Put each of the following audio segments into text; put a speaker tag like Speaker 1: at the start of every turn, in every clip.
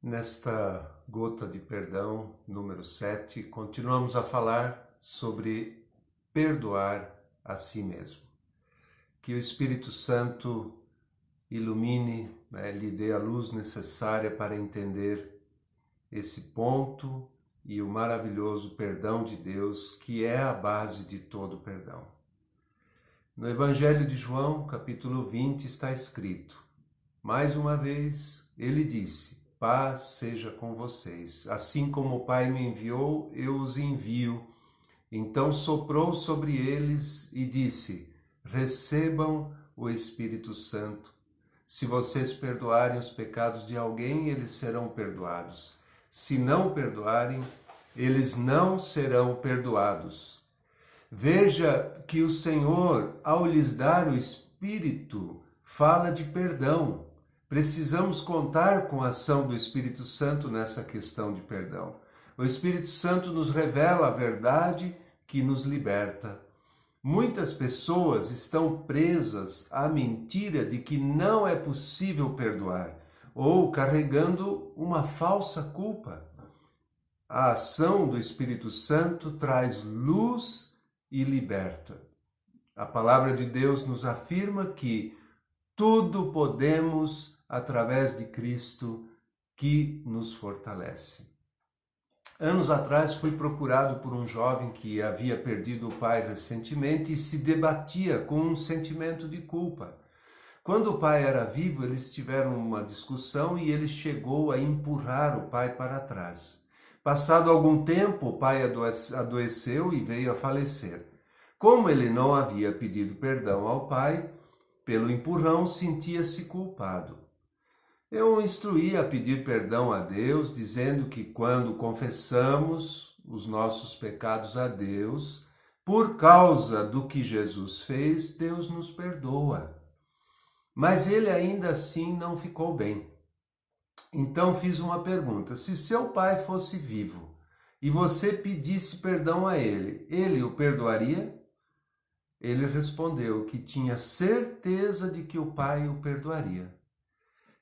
Speaker 1: Nesta gota de perdão, número 7, continuamos a falar sobre perdoar a si mesmo. Que o Espírito Santo ilumine, lhe dê a luz necessária para entender esse ponto e o maravilhoso perdão de Deus, que é a base de todo perdão. No Evangelho de João, capítulo 20, está escrito: mais uma vez, ele disse: paz seja com vocês. Assim como o Pai me enviou, eu os envio. Então soprou sobre eles e disse: recebam o Espírito Santo. Se vocês perdoarem os pecados de alguém, eles serão perdoados. Se não perdoarem, eles não serão perdoados. Veja que o Senhor, ao lhes dar o Espírito, fala de perdão. Precisamos contar com a ação do Espírito Santo nessa questão de perdão. O Espírito Santo nos revela a verdade que nos liberta. Muitas pessoas estão presas à mentira de que não é possível perdoar, ou carregando uma falsa culpa. A ação do Espírito Santo traz luz e liberta. A palavra de Deus nos afirma que tudo podemos através de Cristo que nos fortalece. Anos atrás fui procurado por um jovem que havia perdido o pai recentemente e se debatia com um sentimento de culpa. Quando o pai era vivo, eles tiveram uma discussão e ele chegou a empurrar o pai para trás. Passado algum tempo, o pai adoeceu e veio a falecer. Como ele não havia pedido perdão ao pai, pelo empurrão sentia-se culpado. Eu o instruí a pedir perdão a Deus, dizendo que quando confessamos os nossos pecados a Deus, por causa do que Jesus fez, Deus nos perdoa. Mas ele ainda assim não ficou bem. Então fiz uma pergunta: se seu pai fosse vivo e você pedisse perdão a ele o perdoaria? Ele respondeu que tinha certeza de que o pai o perdoaria.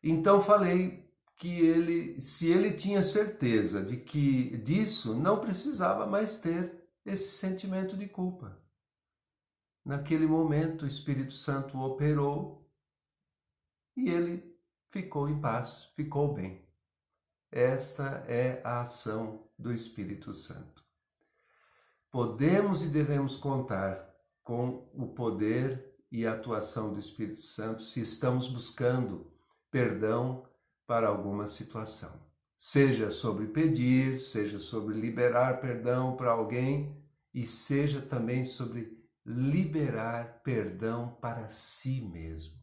Speaker 1: Então falei que se ele tinha certeza de que disso, não precisava mais ter esse sentimento de culpa. Naquele momento, o Espírito Santo operou e ele ficou em paz, ficou bem. Esta é a ação do Espírito Santo. Podemos e devemos contar com o poder e a atuação do Espírito Santo se estamos buscando perdão para alguma situação. Seja sobre pedir, seja sobre liberar perdão para alguém e seja também sobre liberar perdão para si mesmo.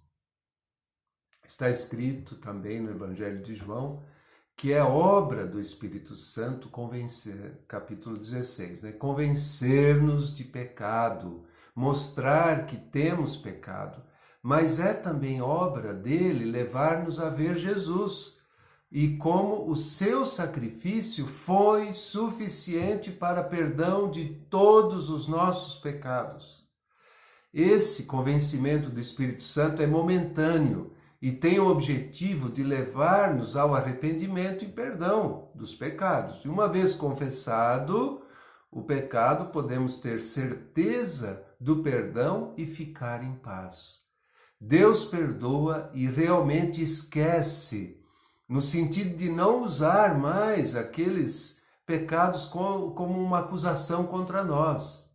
Speaker 1: Está escrito também no Evangelho de João que é obra do Espírito Santo convencer, capítulo 16, convencer-nos de pecado, mostrar que temos pecado, mas é também obra dele levar-nos a ver Jesus e como o seu sacrifício foi suficiente para perdão de todos os nossos pecados. Esse convencimento do Espírito Santo é momentâneo e tem o objetivo de levar-nos ao arrependimento e perdão dos pecados. E uma vez confessado o pecado, podemos ter certeza do perdão e ficar em paz. Deus perdoa e realmente esquece, no sentido de não usar mais aqueles pecados como uma acusação contra nós.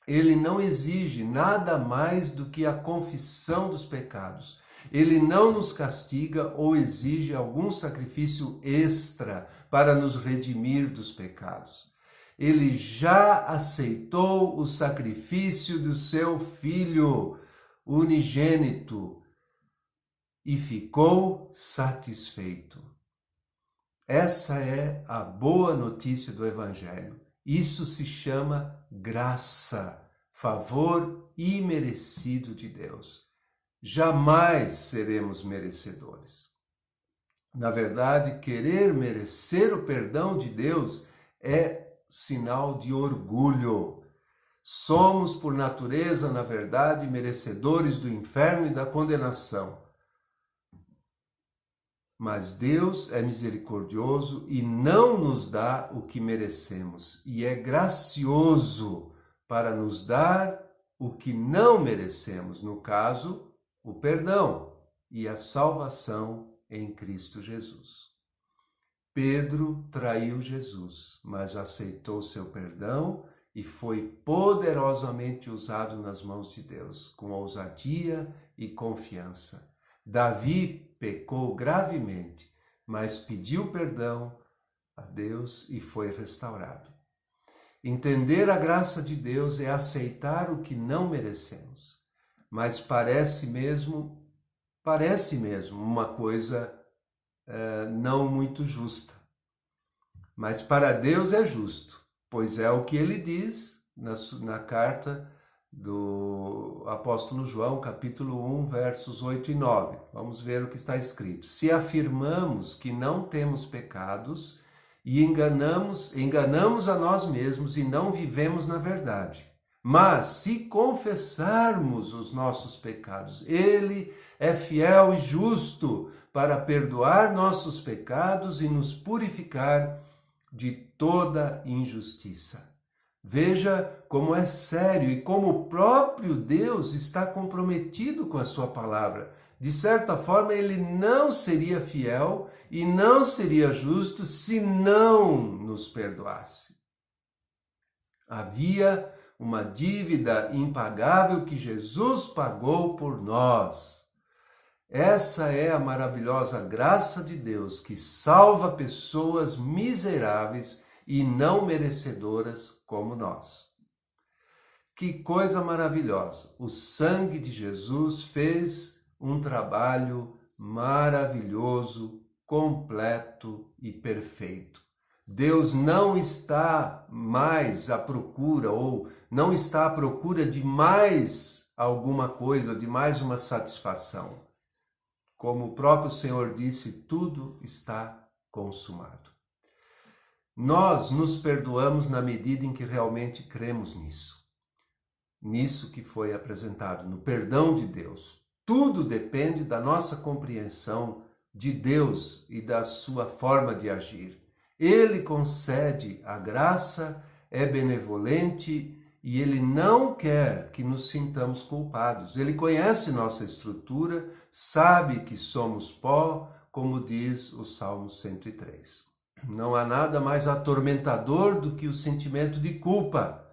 Speaker 1: Ele não exige nada mais do que a confissão dos pecados. Ele não nos castiga ou exige algum sacrifício extra para nos redimir dos pecados. Ele já aceitou o sacrifício do seu Filho unigênito e ficou satisfeito. Essa é a boa notícia do Evangelho. Isso se chama graça, favor imerecido de Deus. Jamais seremos merecedores. Na verdade, querer merecer o perdão de Deus é sinal de orgulho. Somos, por natureza, na verdade, merecedores do inferno e da condenação. Mas Deus é misericordioso e não nos dá o que merecemos, e é gracioso para nos dar o que não merecemos, no caso, o perdão e a salvação em Cristo Jesus. Pedro traiu Jesus, mas aceitou seu perdão e foi poderosamente usado nas mãos de Deus, com ousadia e confiança. Davi pecou gravemente, mas pediu perdão a Deus e foi restaurado. Entender a graça de Deus é aceitar o que não merecemos, mas parece mesmo uma coisa não muito justa. Mas para Deus é justo, pois é o que ele diz na carta do apóstolo João, capítulo 1, versos 8 e 9. Vamos ver o que está escrito. Se afirmamos que não temos pecados e enganamos a nós mesmos e não vivemos na verdade. Mas se confessarmos os nossos pecados, ele é fiel e justo para perdoar nossos pecados e nos purificar de toda injustiça. Veja como é sério e como o próprio Deus está comprometido com a sua palavra. De certa forma, ele não seria fiel e não seria justo se não nos perdoasse. Havia uma dívida impagável que Jesus pagou por nós. Essa é a maravilhosa graça de Deus que salva pessoas miseráveis e não merecedoras como nós. Que coisa maravilhosa! O sangue de Jesus fez um trabalho maravilhoso, completo e perfeito. Deus não está mais à procura ou não está à procura de mais alguma coisa, de mais uma satisfação. Como o próprio Senhor disse, tudo está consumado. Nós nos perdoamos na medida em que realmente cremos nisso. Nisso que foi apresentado, no perdão de Deus. Tudo depende da nossa compreensão de Deus e da sua forma de agir. Ele concede a graça, é benevolente e ele não quer que nos sintamos culpados. Ele conhece nossa estrutura, sabe que somos pó, como diz o Salmo 103. Não há nada mais atormentador do que o sentimento de culpa,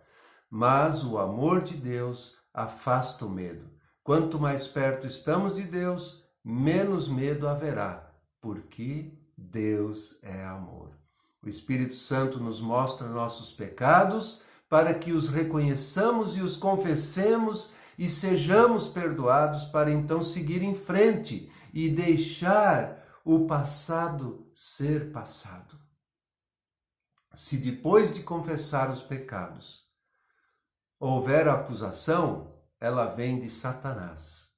Speaker 1: mas o amor de Deus afasta o medo. Quanto mais perto estamos de Deus, menos medo haverá, porque Deus é amor. O Espírito Santo nos mostra nossos pecados para que os reconheçamos e os confessemos e sejamos perdoados para então seguir em frente e deixar o passado ser passado. Se depois de confessar os pecados houver acusação, ela vem de Satanás.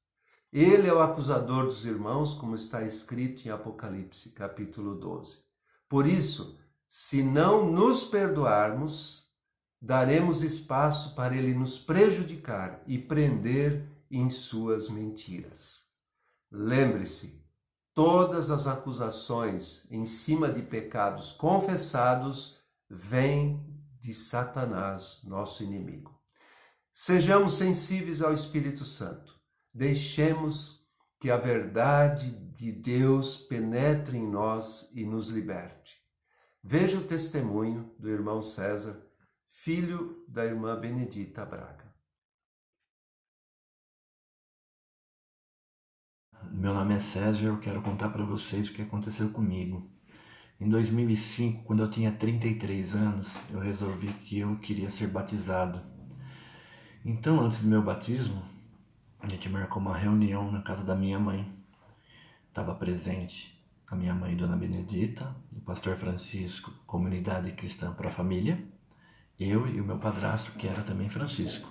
Speaker 1: Ele é o acusador dos irmãos, como está escrito em Apocalipse, capítulo 12. Por isso, se não nos perdoarmos, daremos espaço para ele nos prejudicar e prender em suas mentiras. Lembre-se, todas as acusações em cima de pecados confessados vêm de Satanás, nosso inimigo. Sejamos sensíveis ao Espírito Santo. Deixemos que a verdade de Deus penetre em nós e nos liberte. Veja o testemunho do irmão César, filho da irmã Benedita Braga.
Speaker 2: Meu nome é César e eu quero contar para vocês o que aconteceu comigo. Em 2005, quando eu tinha 33 anos, eu resolvi que eu queria ser batizado. Então, antes do meu batismo, a gente marcou uma reunião na casa da minha mãe. Estava presente a minha mãe, Dona Benedita, o pastor Francisco, Comunidade Cristã para a Família, eu e o meu padrasto, que era também Francisco.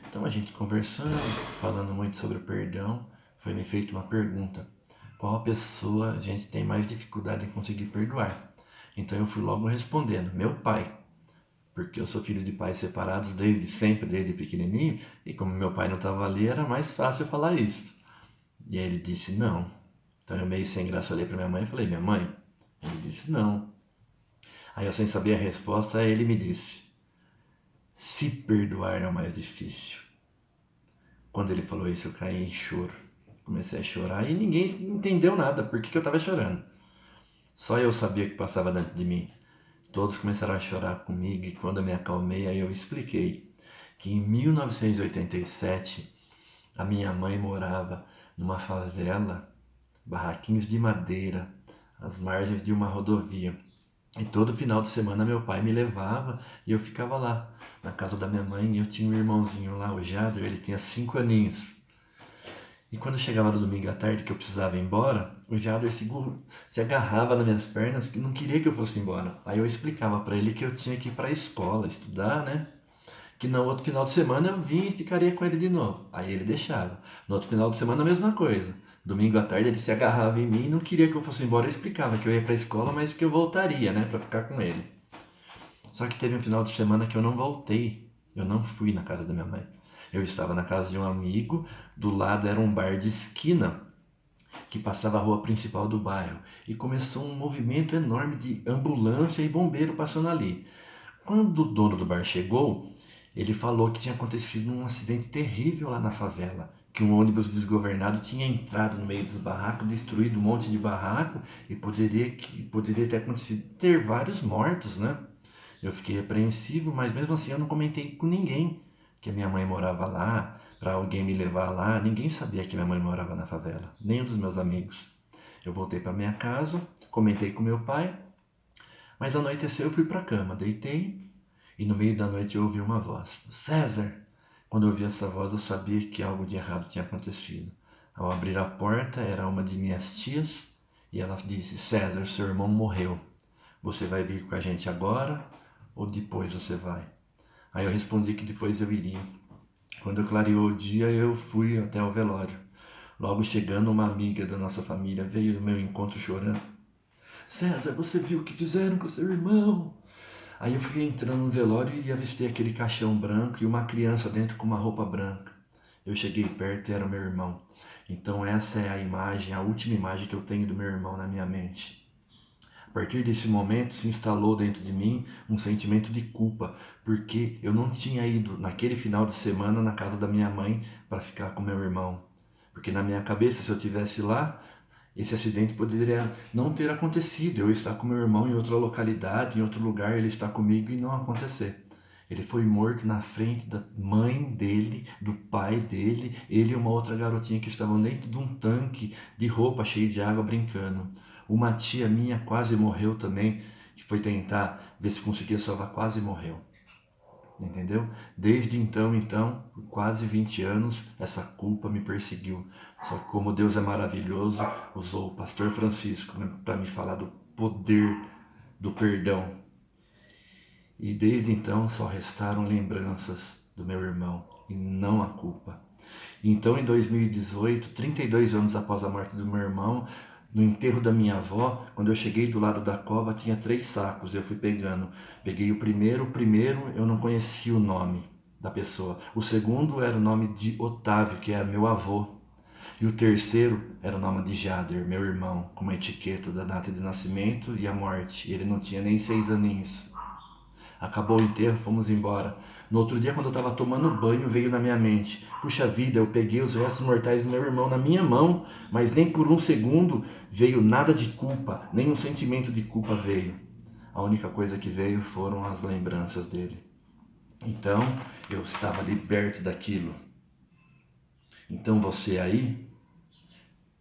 Speaker 2: Então, a gente conversando, falando muito sobre o perdão, foi me feita uma pergunta: qual a pessoa a gente tem mais dificuldade em conseguir perdoar? Então eu fui logo respondendo: meu pai, porque eu sou filho de pais separados desde sempre, desde pequenininho, e como meu pai não estava ali, era mais fácil falar isso. E aí ele disse: não, Então eu meio sem graça olhei para minha mãe e falei, minha mãe? Ele disse, não. Aí eu sem saber a resposta, ele me disse, se perdoar é o mais difícil. Quando ele falou isso, eu caí em choro. Comecei a chorar e ninguém entendeu nada, por que eu estava chorando. Só eu sabia o que passava dentro de mim. Todos começaram a chorar comigo e quando eu me acalmei, aí eu expliquei que em 1987 a minha mãe morava numa favela, barraquinhos de madeira, às margens de uma rodovia. E todo final de semana meu pai me levava e eu ficava lá, na casa da minha mãe. E eu tinha um irmãozinho lá, o Jader, ele tinha 5 aninhos. E quando chegava no domingo à tarde que eu precisava ir embora, o Jader se agarrava nas minhas pernas que não queria que eu fosse embora. Aí eu explicava para ele que eu tinha que ir para a escola, estudar, né? Que no outro final de semana eu vinha e ficaria com ele de novo. Aí ele deixava. No outro final de semana a mesma coisa. Domingo à tarde ele se agarrava em mim e não queria que eu fosse embora. Eu explicava que eu ia para a escola, mas que eu voltaria, né, para ficar com ele. Só que teve um final de semana que eu não voltei. Eu não fui na casa da minha mãe. Eu estava na casa de um amigo, do lado era um bar de esquina que passava a rua principal do bairro e começou um movimento enorme de ambulância e bombeiro passando ali. Quando o dono do bar chegou, ele falou que tinha acontecido um acidente terrível lá na favela, que um ônibus desgovernado tinha entrado no meio dos barracos, destruído um monte de barraco e poderia ter acontecido ter vários mortos, né? Eu fiquei apreensivo, mas mesmo assim eu não comentei com ninguém que a minha mãe morava lá, para alguém me levar lá. Ninguém sabia que minha mãe morava na favela, nem um dos meus amigos. Eu voltei para minha casa, comentei com meu pai, mas anoiteceu, eu fui para a cama, deitei e no meio da noite eu ouvi uma voz: César! Quando eu ouvi essa voz, eu sabia que algo de errado tinha acontecido. Ao abrir a porta, era uma de minhas tias e ela disse: César, seu irmão morreu. Você vai vir com a gente agora ou depois você vai? Aí eu respondi que depois eu iria. Quando clareou o dia, eu fui até o velório. Logo chegando, uma amiga da nossa família veio ao meu encontro chorando. César, você viu o que fizeram com seu irmão? Aí eu fui entrando no velório e avistei aquele caixão branco e uma criança dentro com uma roupa branca. Eu cheguei perto e era o meu irmão. Então essa é a imagem, a última imagem que eu tenho do meu irmão na minha mente. A partir desse momento se instalou dentro de mim um sentimento de culpa, porque eu não tinha ido naquele final de semana na casa da minha mãe para ficar com meu irmão. Porque na minha cabeça, se eu tivesse lá, esse acidente poderia não ter acontecido. Eu estar com meu irmão em outra localidade, em outro lugar, ele está comigo e não acontecer. Ele foi morto na frente da mãe dele, do pai dele, ele e uma outra garotinha que estavam dentro de um tanque de roupa cheio de água brincando. Uma tia minha quase morreu também, que foi tentar ver se conseguia salvar, quase morreu. Entendeu? Desde então, por quase 20 anos, essa culpa me perseguiu. Só que como Deus é maravilhoso, usou o pastor Francisco para me falar do poder do perdão. E desde então só restaram lembranças do meu irmão e não a culpa. Então, em 2018, 32 anos após a morte do meu irmão, no enterro da minha avó, quando eu cheguei do lado da cova, tinha 3 sacos. Eu fui pegando. Peguei o primeiro eu não conhecia o nome da pessoa. O segundo era o nome de Otávio, que era meu avô. E o terceiro era o nome de Jader, meu irmão, com uma etiqueta da data de nascimento e a morte. Ele não tinha nem 6 aninhos. Acabou o enterro, fomos embora. No outro dia, quando eu estava tomando banho, veio na minha mente: puxa vida, eu peguei os restos mortais do meu irmão na minha mão, mas nem por um segundo veio nada de culpa, nem um sentimento de culpa veio. A única coisa que veio foram as lembranças dele. Então, eu estava liberto daquilo. Então você aí,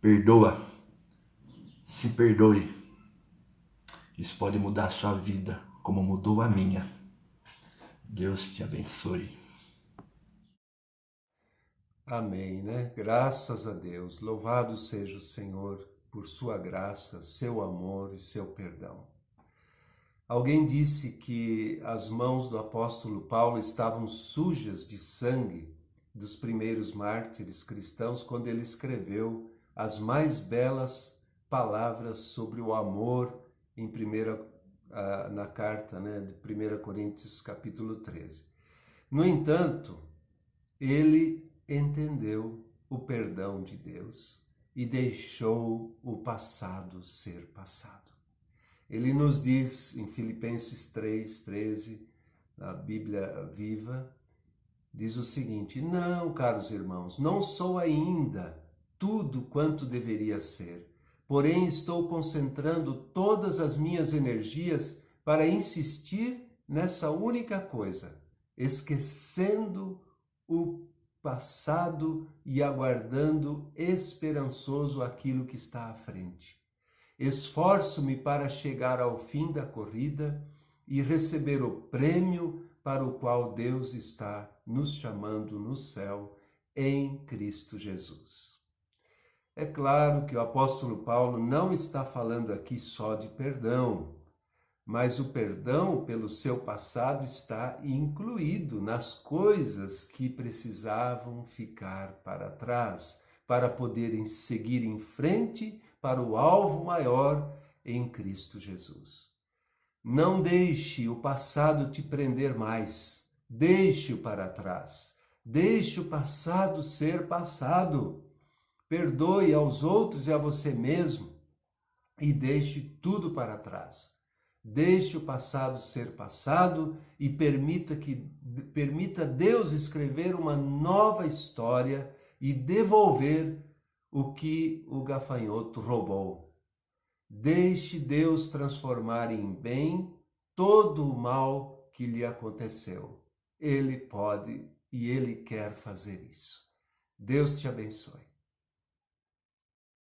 Speaker 2: perdoa, se perdoe. Isso pode mudar a sua vida, como mudou a minha. Deus te abençoe.
Speaker 1: Amém, né? Graças a Deus. Louvado seja o Senhor por sua graça, seu amor e seu perdão. Alguém disse que as mãos do apóstolo Paulo estavam sujas de sangue dos primeiros mártires cristãos quando ele escreveu as mais belas palavras sobre o amor na carta, né, de 1 Coríntios capítulo 13. No entanto, ele entendeu o perdão de Deus e deixou o passado ser passado. Ele nos diz em Filipenses 3:13, na Bíblia Viva, diz o seguinte: não, caros irmãos, não sou ainda tudo quanto deveria ser, porém estou concentrando todas as minhas energias para insistir nessa única coisa, esquecendo o passado e aguardando esperançoso aquilo que está à frente. Esforço-me para chegar ao fim da corrida e receber o prêmio para o qual Deus está nos chamando no céu em Cristo Jesus. É claro que o apóstolo Paulo não está falando aqui só de perdão, mas o perdão pelo seu passado está incluído nas coisas que precisavam ficar para trás, para poderem seguir em frente para o alvo maior em Cristo Jesus. Não deixe o passado te prender mais. Deixe-o para trás. Deixe o passado ser passado. Perdoe aos outros e a você mesmo e deixe tudo para trás. Deixe o passado ser passado e permita Deus escrever uma nova história e devolver o que o gafanhoto roubou. Deixe Deus transformar em bem todo o mal que lhe aconteceu. Ele pode e Ele quer fazer isso. Deus te abençoe.